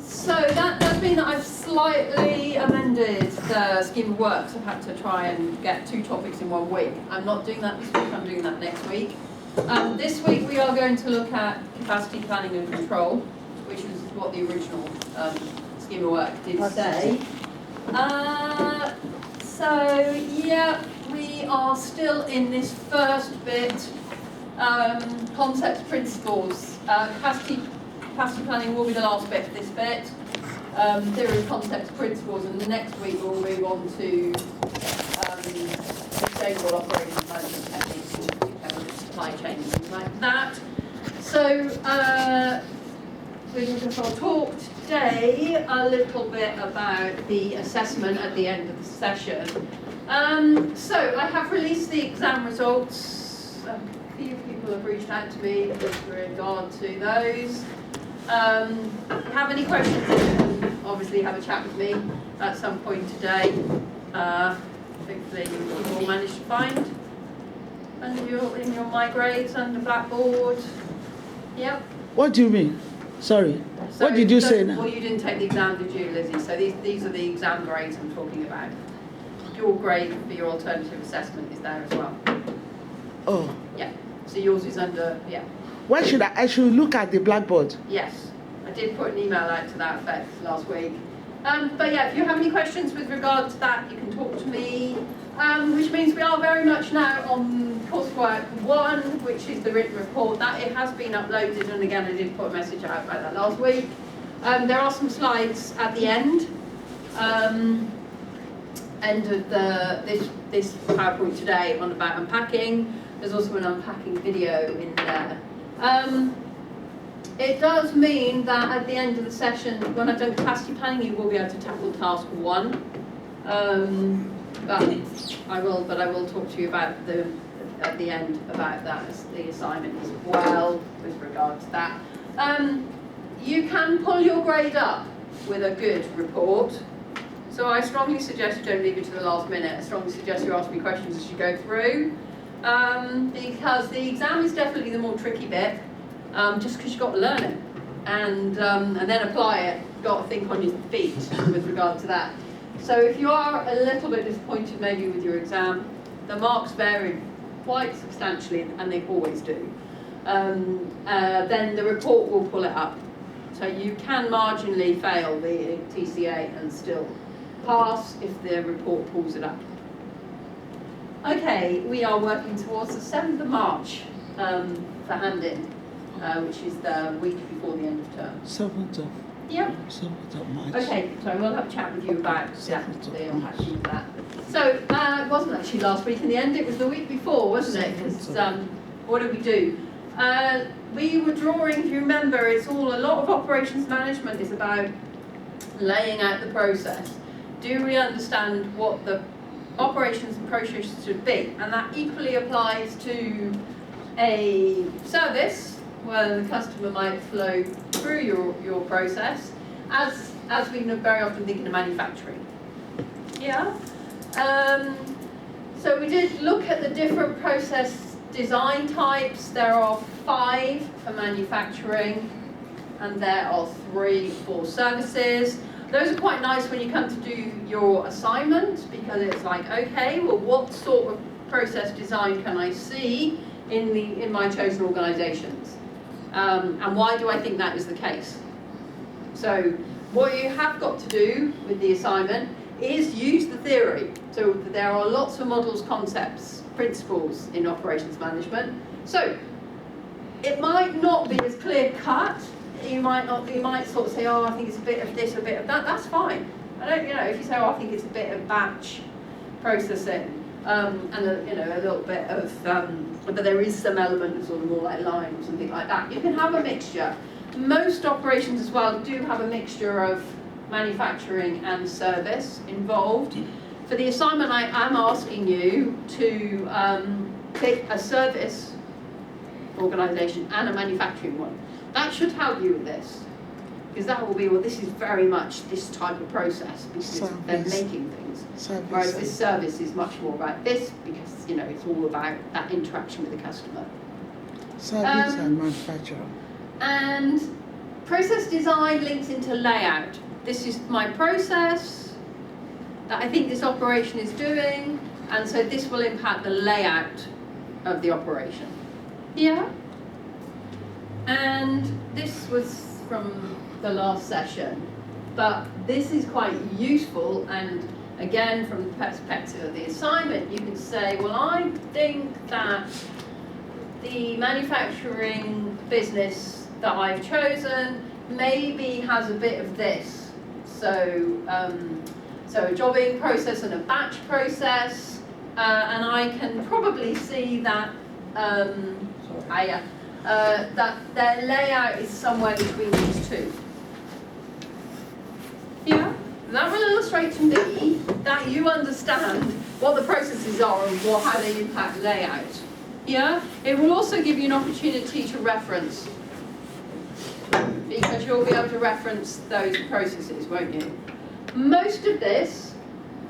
So that does mean that I've slightly amended the scheme of works. I've had to try and get 2 topics in 1 week. I'm not doing that this week, I'm doing that next week. This week we are going to look at capacity planning and control, which is what the original scheme of work did say. So yeah, we are still in this first bit, concepts, principles. Capacity planning will be the last bit of this bit. Theory, concepts, principles, and the next week we'll move on to sustainable operations management techniques, supply chain, and things like that. So we're going to talk today a little bit about the assessment at the end of the session. So I have released the exam results. A few people have reached out to me with regard to those. If you have any questions, you can obviously have a chat with me at some point today. Hopefully you all managed to find in your My Grades and the Blackboard. Yep. What do you mean? Sorry. So what did you say now? Well, you didn't take the exam, did you, Lizzie? So these are the exam grades I'm talking about. Your grade for your alternative assessment is there as well. Oh. Yeah. So yours is under, yeah. Why should I should look at the Blackboard? Yes. I did put an email out to that effect last week. But yeah, if you have any questions with regard to that, you can talk to me. Which means we are very much now on coursework 1, which is the written report. That it has been uploaded, and again I did put a message out about that last week. There are some slides at the end. End of this PowerPoint today about unpacking. There's also an unpacking video in there. It does mean that at the end of the session, when I've done capacity planning, you will be able to tackle task 1. But I will talk to you about at the end about that as the assignment as well with regard to that. You can pull your grade up with a good report. So I strongly suggest you don't leave it to the last minute. I strongly suggest you ask me questions as you go through. Because the exam is definitely the more tricky bit, just because you've got to learn it and then apply it. You've got to think on your feet with regard to that. So if you are a little bit disappointed maybe with your exam, the marks vary quite substantially, and they always do, then the report will pull it up. So you can marginally fail the TCA and still pass if the report pulls it up. Okay, we are working towards the 7th of March for hand-in, which is the week before the end of term. 7th of March. Okay, so we'll have a chat with you about the unpacking of that. So it wasn't actually last week in the end, it was the week before, wasn't it? Because what did we do? We were drawing, if you remember, a lot of operations management is about laying out the process. Do we understand what the operations and processes should be? And that equally applies to a service where the customer might flow through your process, as we very often think in manufacturing. Yeah. So we did look at the different process design types. There are 5 for manufacturing, and there are 3 for services. Those are quite nice when you come to do your assignment, because it's like, okay, well, what sort of process design can I see in my chosen organisations? And why do I think that is the case? So what you have got to do with the assignment is use the theory. So there are lots of models, concepts, principles in operations management. So it might not be as clear cut. You might sort of say, oh, I think it's a bit of this, a bit of that. That's fine. If you say, oh, I think it's a bit of batch processing, and a little bit of, but there is some element of sort of more like line or something like that. You can have a mixture. Most operations as well do have a mixture of manufacturing and service involved. For the assignment, I am asking you to pick a service organisation and a manufacturing one. That should help you with this, because that will be, well, this is very much this type of process, because they're making things. Whereas this service is much more about this, because it's all about that interaction with the customer. Service and manufacturer. And Process design links into layout. This is my process that I think this operation is doing, and so this will impact the layout of the operation. Yeah? And this was from the last session, but this is quite useful, and again, from the perspective of the assignment, you can say, well, I think that the manufacturing business that I've chosen maybe has a bit of this. So, so a jobbing process and a batch process, and I can probably see that that their layout is somewhere between these two. Yeah, that will illustrate to me that you understand what the processes are and how they impact layout. Yeah, it will also give you an opportunity to reference, because you'll be able to reference those processes, won't you? Most of this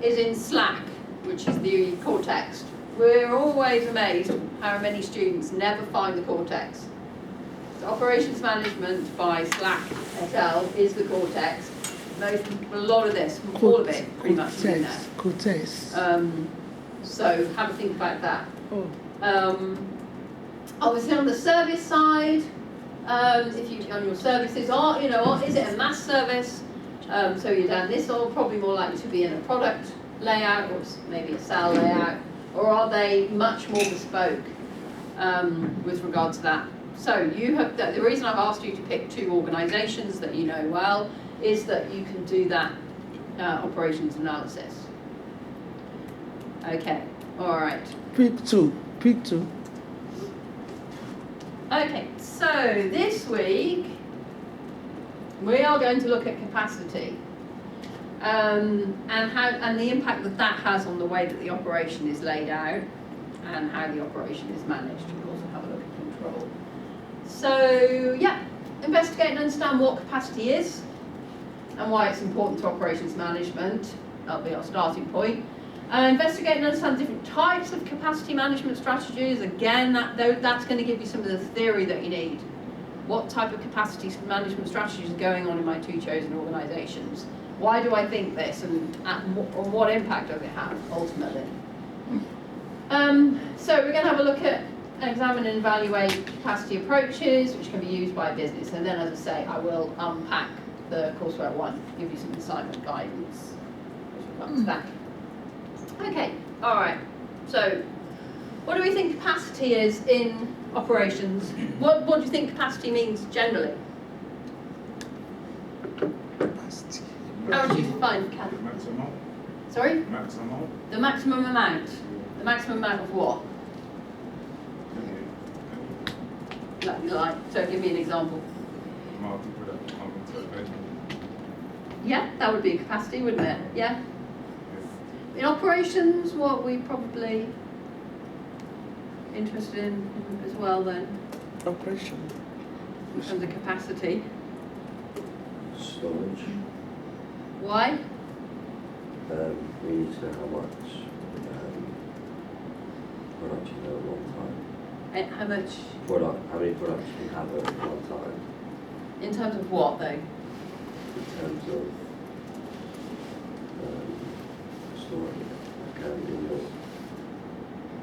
is in Slack, which is the core text. We're always amazed how many students never find the core text. So operations management by Slack et al. Is the core text. A lot of this, all of it, pretty much is in there. Core text. So have a think about that. Oh. Obviously on the service side, if you on your services are, is it a mass service? So you're down this, or probably more likely to be in a product layout, or maybe a cell layout, or are they much more bespoke with regard to that? So you have the reason I've asked you to pick two organisations that you know well is that you can do that operations analysis. Okay, all right. Pick two. Okay, so this week we are going to look at capacity and the impact that has on the way that the operation is laid out and how the operation is managed. We'll also have a look at control. So yeah, investigate and understand what capacity is and why it's important to operations management. That'll be our starting point. Investigate and understand different types of capacity management strategies. Again, that's going to give you some of the theory that you need. What type of capacity management strategies are going on in my two chosen organisations? Why do I think this, and what impact does it have ultimately? So we're going to have a look at, examine and evaluate capacity approaches, which can be used by a business. And then, as I say, I will unpack the courseware one, give you some assignment guidance as regards to that. Okay, all right. So, what do we think capacity is in operations? What do you think capacity means generally? Capacity. How would you define capacity? Maximum. Sorry? Maximum. The maximum amount. The maximum amount of what? Like, so give me an example. Yeah, that would be capacity, wouldn't it? Yeah. In operations, what we probably interested in as well then, Operation. in terms of capacity. Storage. Why? We need to know how much product you know at one time. And how much, How many products you can have at one time in terms of what though? in terms of storing in your.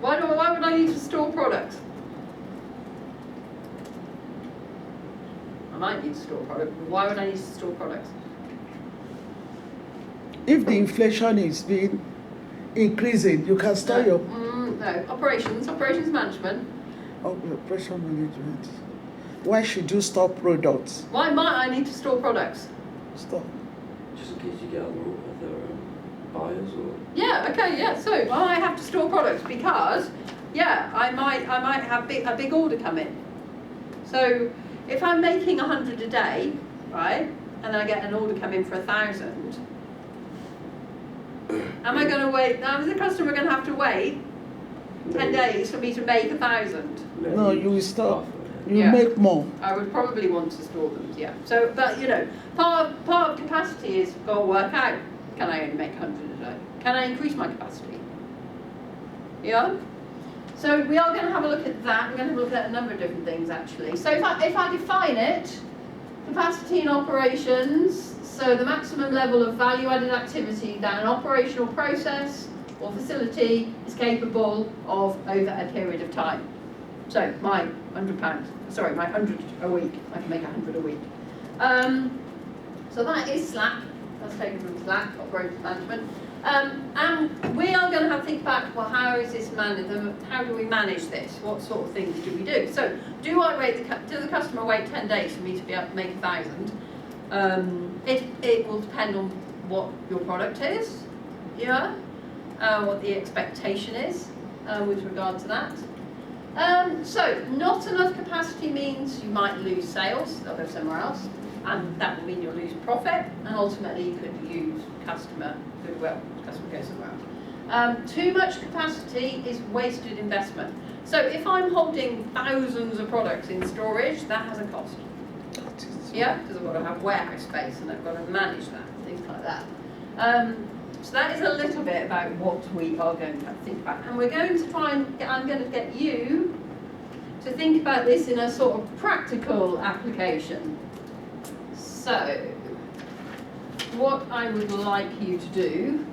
Why would I need to store products? I might need to store products, but why would I need to store products? If the inflation is being increasing, you can store your No, operations management. operation management. Why should you store products? Why might I need to store products? Store. Just in case you get other buyers or. Yeah, okay, yeah, so why I have to store products? Because, yeah, I might have a big order come in. So if I'm making 100 a day, right, and then I get an order come in for 1,000, am I going to wait? Now, is the customer going to have to wait 10 days for me to make 1,000? No, you will store. You Yeah. make more. I would probably want to store them, yeah. So, but part of capacity is go work out. Can I only make 100 a day? Can I increase my capacity? Yeah. So we are going to have a look at that. We're going to have a look at a number of different things actually. So if I define it, Capacity in operations, so the maximum level of value-added activity that an operational process or facility is capable of over a period of time. So my £100, sorry, my 100 a week, I can make 100 a week. So that is SLAP, that's taken from SLAP, Operations Management. And we are going to have to think about, well, how is this managed? How do we manage this? What sort of things do we do? So, do the customer wait 10 days for me to be able to make 1,000? It will depend on what your product is, yeah, what the expectation is with regard to that. So, not enough capacity means you might lose sales, they'll go somewhere else, and that will mean you'll lose profit, and ultimately you could lose customer goodwill, customer goes somewhere else. Too much capacity is wasted investment. So if I'm holding thousands of products in storage, that has a cost. Yeah, because I've got to have warehouse space and I've got to manage that, things like that. So that is a little bit about what we are going to think about. And we're going to try and, I'm going to get you to think about this in a sort of practical application. So, what I would like you to do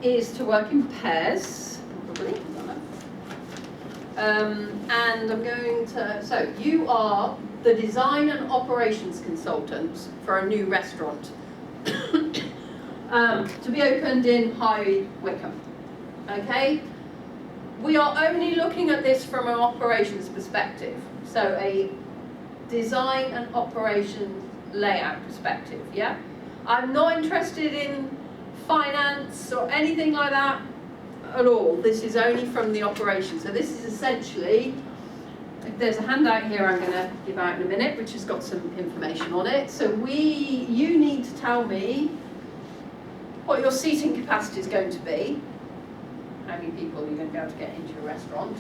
is to work in pairs, probably. And I'm going to, so you are the design and operations consultants for a new restaurant to be opened in High Wycombe. Okay? We are only looking at this from an operations perspective. So a design and operations layout perspective, yeah? I'm not interested in finance or anything like that at all. This is only from the operation. So this is essentially, there's a handout here I'm going to give out in a minute, which has got some information on it. So you need to tell me what your seating capacity is going to be, how many people you're going to be able to get into your restaurant,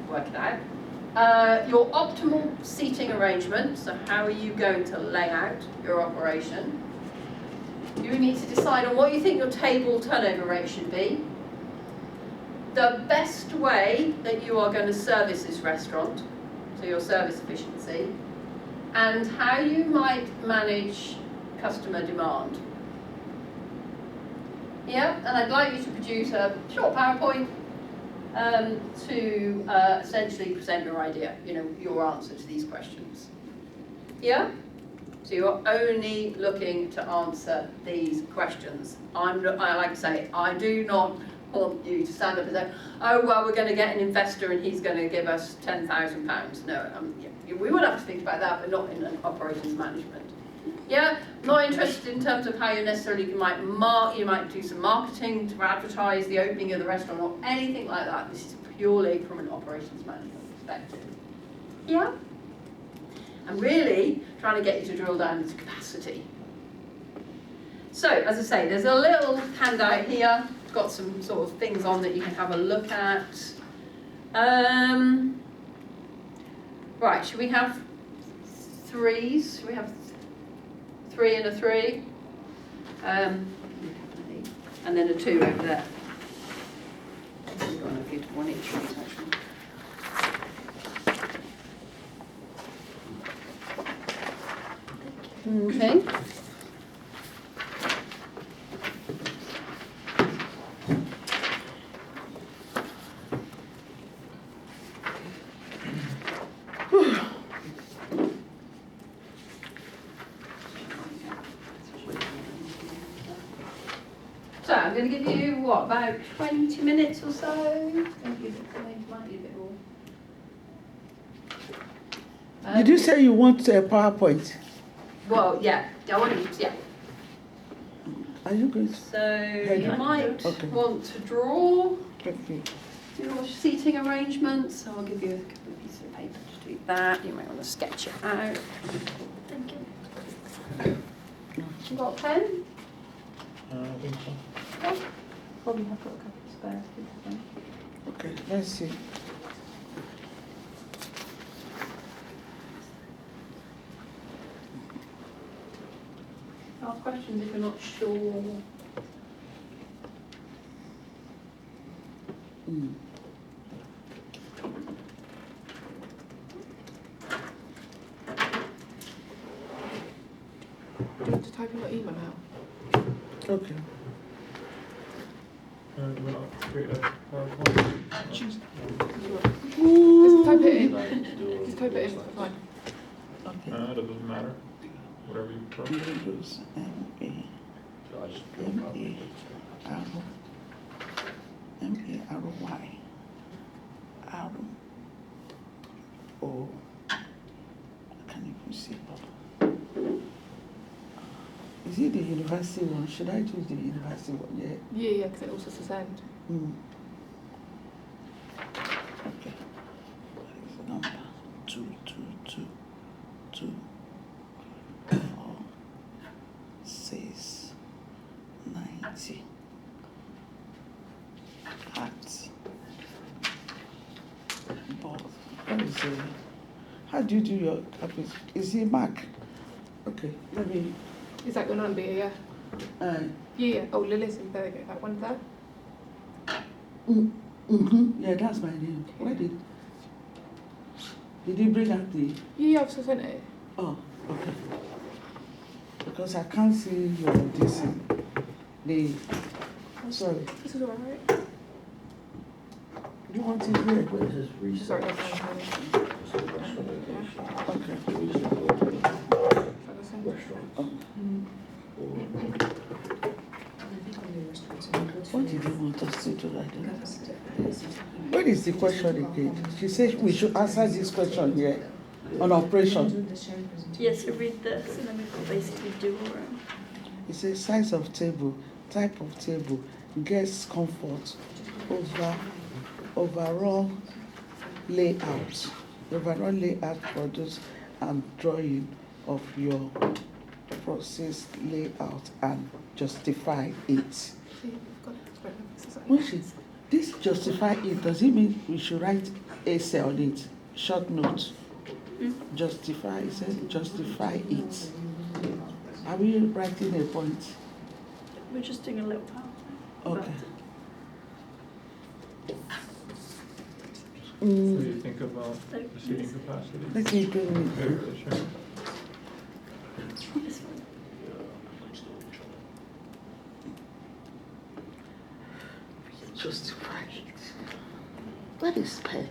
work it out. Your optimal seating arrangement, so how are you going to lay out your operation? You need to decide on what you think your table turnover rate should be. The best way that you are going to service this restaurant, so your service efficiency, and how you might manage customer demand. Yeah, and I'd like you to produce a short PowerPoint to essentially present your idea, your answer to these questions. Yeah? So you're only looking to answer these questions. I like to say, I do not want you to stand up and say, oh, well, we're going to get an investor and he's going to give us £10,000. No, we would have to think about that, but not in an operations management. Yeah, not interested in terms of how you necessarily you might do some marketing to advertise the opening of the restaurant or anything like that. This is purely from an operations management perspective. Yeah? I'm really trying to get you to drill down into capacity. So, as I say, there's a little handout here. It's got some sort of things on that you can have a look at. Right, should we have threes? Should we have 3 and a 3? And then a 2 over there. We've got a good one each of these, actually. Okay. So I'm going to give you, what, about 20 minutes or so? Might need a bit more. Did you say you want a PowerPoint? Well, yeah. I want you to, yeah. Are you going to? So you might want to draw your seating arrangements. So I'll give you a couple of pieces of paper to do that. You might want to sketch it out. Thank you. You got a pen? Yeah. Probably have got a couple of spare pieces. Okay, let's see. Ask questions if you're not sure. Do you want to type in your email out? Okay. Do you want to create a PowerPoint? Just Ooh. type it in. Do Just type it in. Fine. Okay. It doesn't matter. Whatever you prefer. Lagos, M-A-R-O, M-A-R-O-Y, R-O, I can't even see. Is it the university one? Should I choose the university one? Yeah. Yeah, because it also says send. Okay. What is the number? 222 4 6 90 at both. What is it? How do you do your capital? Is it Mac? Okay, let me. Is that your number? Yeah. Yeah. Oh, Lily's. There we go. That one there. Yeah, that's my name. Where did you bring out the? Yeah, I've just sent it. Oh, okay. Because I can't see your this the. Sorry. This is alright. Do you want it here? This is research. Sorry, This is restaurant. Okay. We just go to restaurants. Oh. Or What did you want us to do like that? What is the question again? She said we should answer this question here on operation. Yes, so read this and then we've basically do our own. It says size of table, type of table, guest comfort, overall layout. Overall layout produce and drawing of your process layout and justify it. See, we've got it. Right, this is When this justify it, does it mean we should write essay on it? Short note. Justify, it says justify it. Are we writing a point? We're just doing a little PowerPoint. Okay. What do you think about the seating capacity? Let me bring it. Okay, sure. This one. Justify it. What is pen?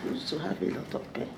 We used to have a lot of pen.